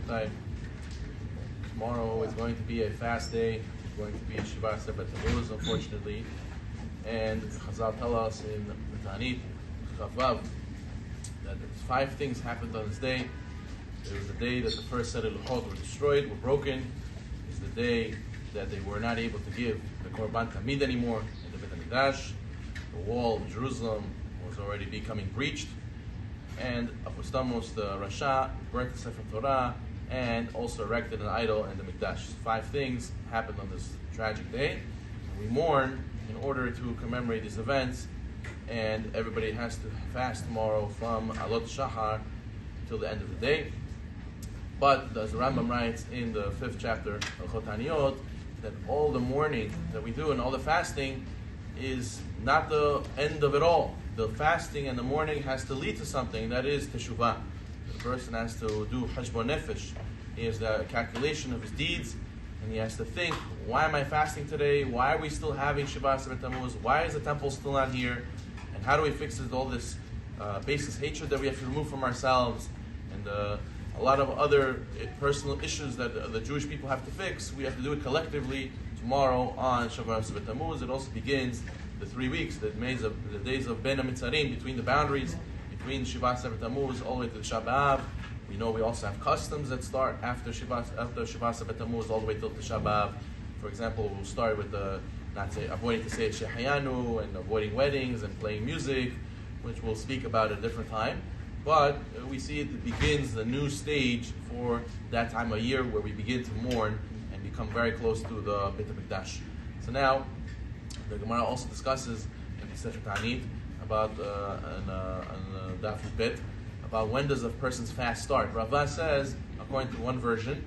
Shabbatai. Tomorrow is going to be a fast day. It's going to be Shiva Sebet Tammuz, unfortunately. And Chazal tell us in the Ta'anit, Chavav, that 5 things happened on this day. It was the day that the first set of Luchot were destroyed, were broken. It's the day that they were not able to give the Korban Tamid anymore in the Beit HaMikdash. The wall of Jerusalem was already becoming breached. And Apostamos, the Rasha, burnt the Sefer Torah, and also erected an idol in the Mikdash. 5 things happened on this tragic day. And we mourn in order to commemorate these events, and everybody has to fast tomorrow from Alot Shahar till the end of the day. But as the Rambam writes in the 5th chapter of Chotaniot, that all the mourning that we do and all the fasting is not the end of it all. The fasting and the mourning has to lead to something, that is teshuvah. The person has to do hashbon nefesh. He has the calculation of his deeds, and he has to think, why am I fasting today? Why are we still having Shiva Sebet Tammuz? Why is the temple still not here? And how do we fix all this baseless hatred that we have to remove from ourselves? And a lot of other personal issues that the Jewish people have to fix. We have to do it collectively tomorrow on Shiva Sebet Tammuz. It also begins the 3 weeks, the days of Ben HaMitzarim, between the boundaries, between Shiva Sebet Tammuz all the way to the Shabbat. We know we also have customs that start after Shiva Sebet Tammuz all the way till the Shabbat. For example, we'll start with avoiding to say Shehayanu and avoiding weddings and playing music, which we'll speak about at a different time. But we see it begins the new stage for that time of year where we begin to mourn and become very close to the Beit HaMikdash. So now, the Gemara also discusses in the Sefer Ta'anit about Daf Bet about when does a person's fast start. Rabbi says, according to one version,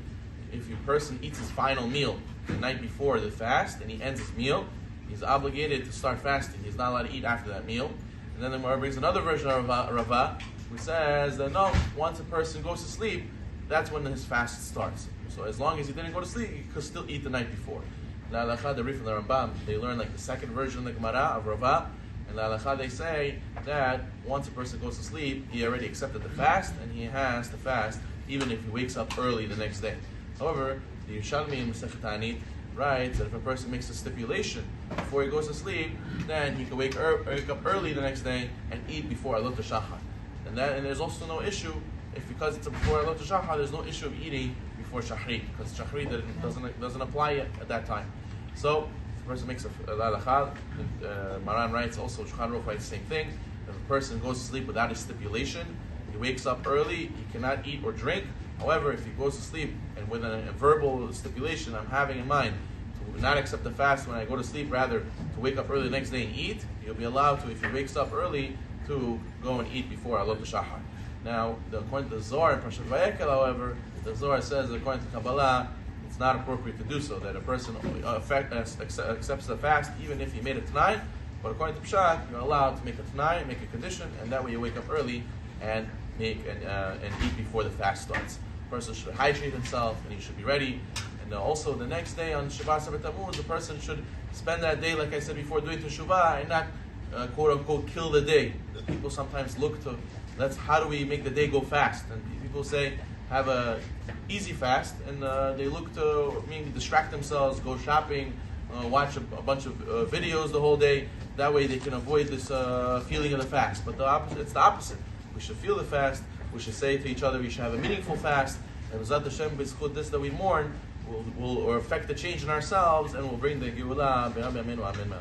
if a person eats his final meal the night before the fast and he ends his meal, he's obligated to start fasting. He's not allowed to eat after that meal. And then the Gemara brings another version of Rabbi, who says that no, once a person goes to sleep, that's when his fast starts. So as long as he didn't go to sleep, he could still eat the night before. La Halacha, they read from the Rambam, they learn like the second version of the Gemara of Rabbi, and La Halacha, they say that once a person goes to sleep, he already accepted the fast, and he has to fast even if he wakes up early the next day. However, the Yerushalmi in Masechet Ta'anit writes that if a person makes a stipulation before he goes to sleep, then he can wake up early the next day and eat before Alot Shachar. And there's also no issue, because it's before Alot Shachar, there's no issue of eating before Shachrit, because Shachrit doesn't apply yet at that time. So, if a person makes a lalachal, Maran writes also, Shulchan Aruch writes the same thing. If a person goes to sleep without a stipulation, he wakes up early, he cannot eat or drink. However, if he goes to sleep and with a verbal stipulation, I'm having in mind to not accept the fast when I go to sleep, rather to wake up early the next day and eat, he'll be allowed to, if he wakes up early, to go and eat before Alot Shachar. Now, according to the Zohar in Parashat Vayekel, however, the Zohar says that according to Kabbalah, it's not appropriate to do so, that a person accepts the fast even if he made it tonight. But according to Pshat, you're allowed to make a tonight, make a condition, and that way you wake up early and make and eat before the fast starts. The person should hydrate himself and he should be ready. And also the next day on Shiva Sebet Tammuz, the person should spend that day, like I said before, doing teshuvah and not quote unquote kill the day. The people sometimes look to how do we make the day go fast? And people say have a easy fast, and they look to maybe distract themselves, go shopping, watch a bunch of videos the whole day. That way they can avoid this feeling of the fast. But it's the opposite. We should feel the fast. We should say to each other, we should have a meaningful fast. And B'ezrat Hashem, b'zchut this that we mourn, will affect the change in ourselves, and will bring the Geulah. Amen, amen, amen.